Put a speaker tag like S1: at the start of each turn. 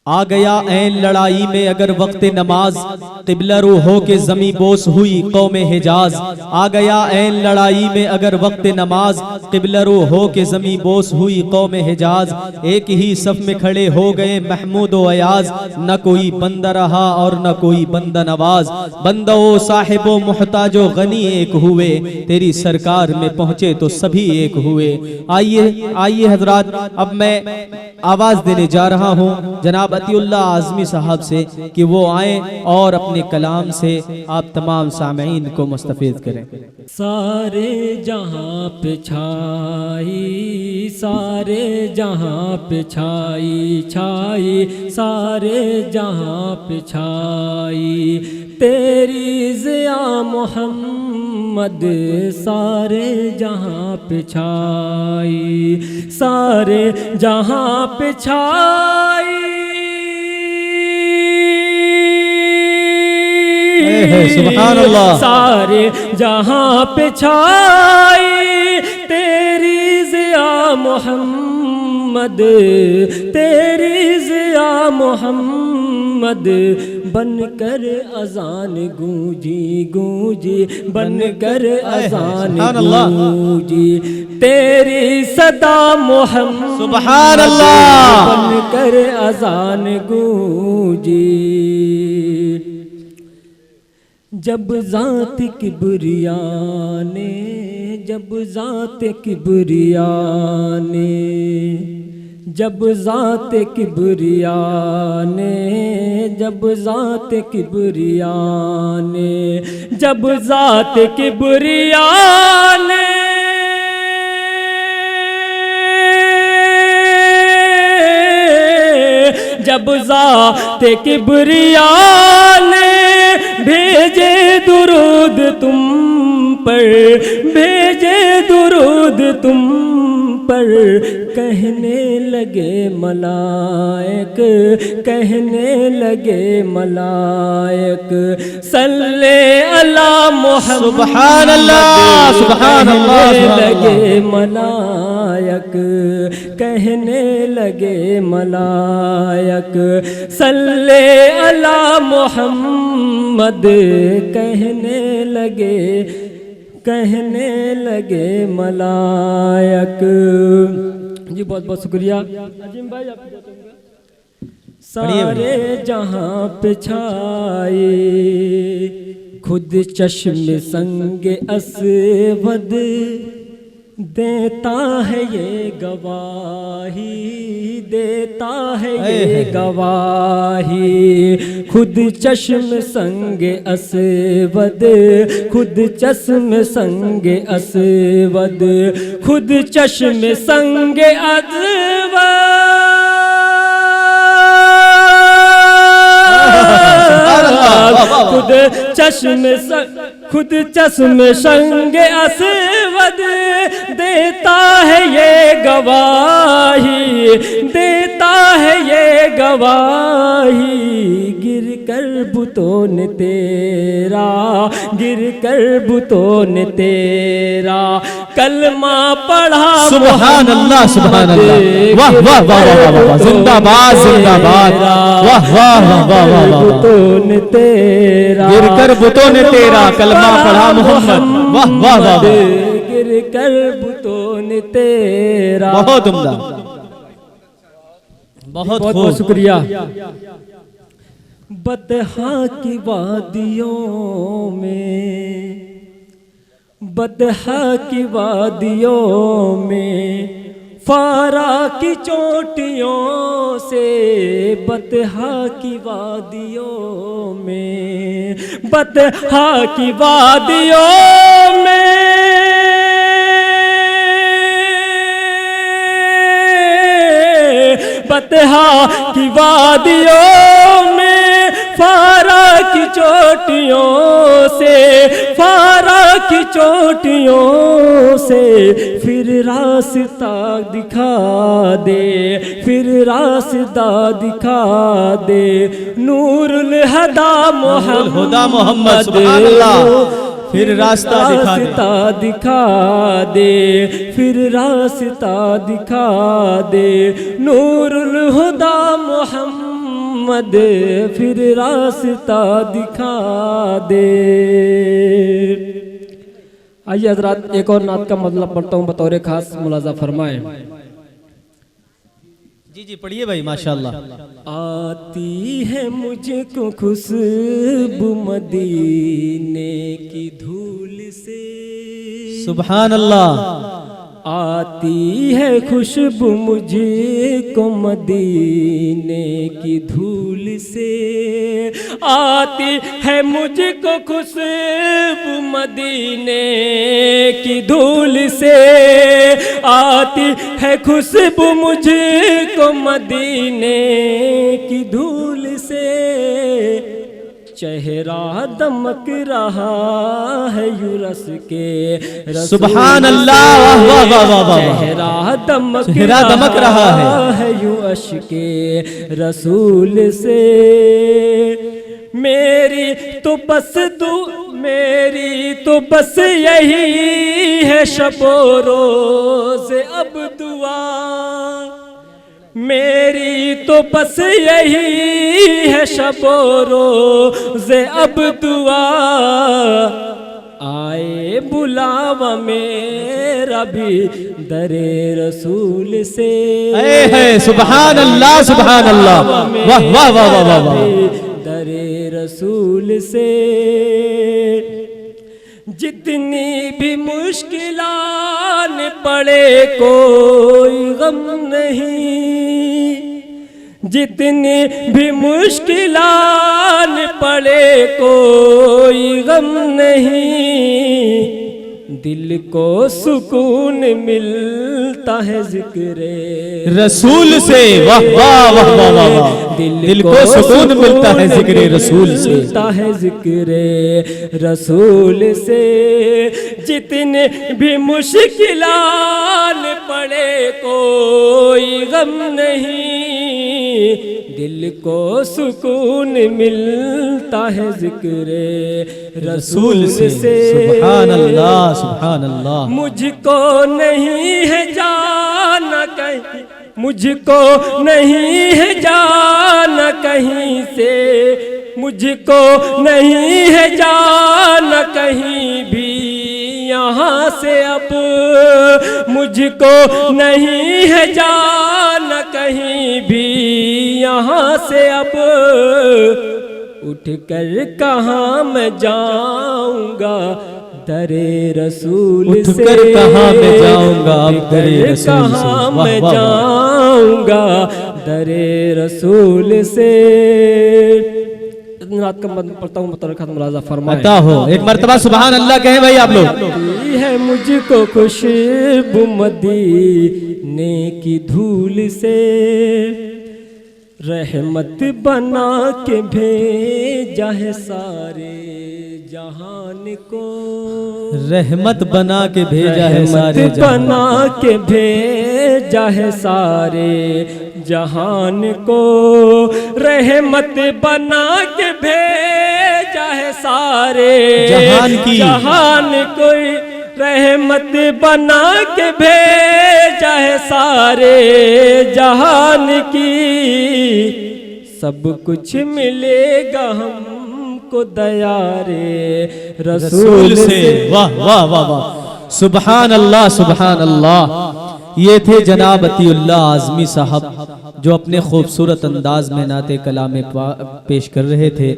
S1: आ गया ऐन लड़ाई में अगर वक्त नमाज, क़िबला रू हो के ज़मी बोस हुई कौम हिजाज। आ गया ऐन लड़ाई में अगर वक्त नमाज, क़िबला रू हो के ज़मी बोस हुई कौम हिजाज। एक ही सफ में खड़े हो गए महमूद व अयाज, न कोई बंदा रहा और न कोई बंदा नवाज। बंदो साहिबो मुहताजो गनी एक हुए, तेरी सरकार में पहुंचे तो सभी एक हुए। आइए आइए हजरात, अब मैं आवाज देने जा रहा हूँ जनाब अतीउल्लाह आज़मी साहब से कि वो आए और अपने कलाम से आप तमाम सामीन को मुस्तफ़ीद करें।
S2: सारे जहाँ पे छाई, सारे जहाँ पे छाई छाई, सारे जहाँ पे छाई तेरी ज़िया मोहम्मद, सारे जहाँ पे छाई, सारे जहाँ पे छाई।
S1: सुभान अल्लाह।
S2: सारे जहाँ पे छाई तेरी ज़िया मोहम्मद, तेरी ज़िया मोहम्मद। बनकर अज़ान गूंजी गूंजी, बनकर अज़ान गूंजी तेरी सदा मोहम्मद।
S1: सुभान अल्लाह।
S2: बनकर अज़ान गूंजी। जब ज़ात किबरिया ने, जब ज़ात किबरिया ने, जब ज़ात किबरिया ने, जब ज़ात किबरिया ने, जब ज़ात किबरिया ने, जब ज़ात किबरिया ने भेजे दुरूद तुम पर, भेजे दुरूद तुम पर। कहने लगे मलाइक, कहने लगे मलाइक सल्ले अला मोहम्मद।
S1: सुभान अल्लाह, सुभान अल्लाह।
S2: लगे मलाइक, कहने लगे मलाइक सल्ले अला मोहम्मद। कहने लगे, कहने लगे मलाइक। जी बहुत बहुत शुक्रिया अजीम भाई आपका। सारे जहाँ पे छाए खुद चश्म संग असवद, देता है ये गवाही, देता है ये गवाही। खुद चश्म संग असवद, खुद चश्म संग असवद, खुद चश्म संग असवद। खुद चश्म संग, खुद चश्म संग असवद देता है ये गवाही, देता है ये गवाही। गिर कर बुतों ने तेरा, गिर कर बुतों ने तेरा कलमा पढ़ा।
S1: सुभान अल्लाह, सुभान अल्लाह। वाह वाह वाह वाह वाह, जिंदाबाद जिंदाबाद। वाह वाह वाह वाह वाह।
S2: बुतों ने तेरा,
S1: गिर कर बुतों ने तेरा कलमा पढ़ा मोहम्मद। वाह वाह वाह।
S2: गिर कर बुतों ने तेरा।
S1: बहुत उम्दा, बहुत
S2: बहुत शुक्रिया। बदहा की वादियों में, बदहा की वादियों में, फारा की चोटियों से, बदहा की वादियों में, बदहा की वादियों में, बदहा की वादियों में, फारा की चोटियों से, फारा की चोटियों से। फिर रास्ता दिखा दे, फिर रास्ता दिखा दे। नूरुल हदा मोहम्मद,
S1: सुभान अल्लाह। फिर रास्ता
S2: दिखा दे, फिर रास्ता दिखा दे। नूरुल हुदा मोहम्मद मोहम्मद फिर रास्ता दिखा दे। आइए हजरात एक और नात का मतलब पढ़ता हूँ, बतौर खास मुलाजा फरमाएं।
S1: जी जी पढ़िए भाई माशाल्लाह।
S2: आती है मुझको खुशबू मदीने की धूल से,
S1: सुभान अल्लाह।
S2: आती है खुशबू मुझको मदीने की धूल से, आती है मुझको खुशबू मदीने की धूल से, आती है खुशबू मुझको मदीने की धूल से। चेहरा दमक रहा है यूरस के
S1: सुभान अल्लाह, वाह वाह वाह वाह वाह।
S2: चेहरा
S1: दमक रहा
S2: है यूरस के रसूल से। मेरी तो बस यही है शबो रोज़ अब दुआ, मेरी तो बस यही है शबो रोज़ अब दुआ। आए बुलावा मेरा भी दरे रसूल से,
S1: सुभान अल्लाह सुभान अल्लाह, वाह वाह वाह वाह वाह।
S2: दरे रसूल से जितनी भी मुश्किलान पड़े कोई गम नहीं, जितनी भी मुश्किलान पड़े कोई गम नहीं। दिल को सुकून मिलता है जिक्रे
S1: रसूल से, वाह वाह वाह वाह वाह। दिल को सुकून मिलता है जिक्रे रसूल से,
S2: मिलता है जिक्रे रसूल से। जितने भी मुश्किलान पड़े कोई गम नहीं, दिल को सुकून मिलता है जिक्रे रसूल से।
S1: सुभान अल्लाह सुभान अल्लाह।
S2: मुझको नहीं है जाना कहीं, मुझको नहीं है जाना कहीं से, मुझको नहीं है जाना कहीं भी यहाँ से अब, मुझको नहीं है जाना कहीं भी यहाँ से अब। उठ कर कहाँ मैं जाऊंगा दरे रसूल से,
S1: उठ कर कहाँ मैं जाऊंगा दरे रसूल से,
S2: कहाँ मैं जाऊंगा दरे रसूल से। रात का पढ़ता हूँ बतौर खास मुलाजा फरमाएं।
S1: पता हो एक मर्तबा सुभान अल्लाह कहें भाई आप लोग।
S2: है मुझको खुशबू मदीने की धूल से, रहमत बना के भेजा है सारे जहान को,
S1: रहमत बना के भेजा है सारे जहान,
S2: बना के भेजा है सारे जहान को, रहमत बना के भेजा है सारे
S1: जहान की,
S2: जहान कोई रहमत बना के भेजा है सारे जहान की। सब कुछ मिलेगा हमको दया रे रसूल से।
S1: वाह वाह वाह वाह। सुभान अल्लाह सुभान अल्लाह। ये थे जनाब अतीउल्लाह आज़मी साहब जो अपने खूबसूरत अंदाज में नाते कलाम पेश कर रहे थे।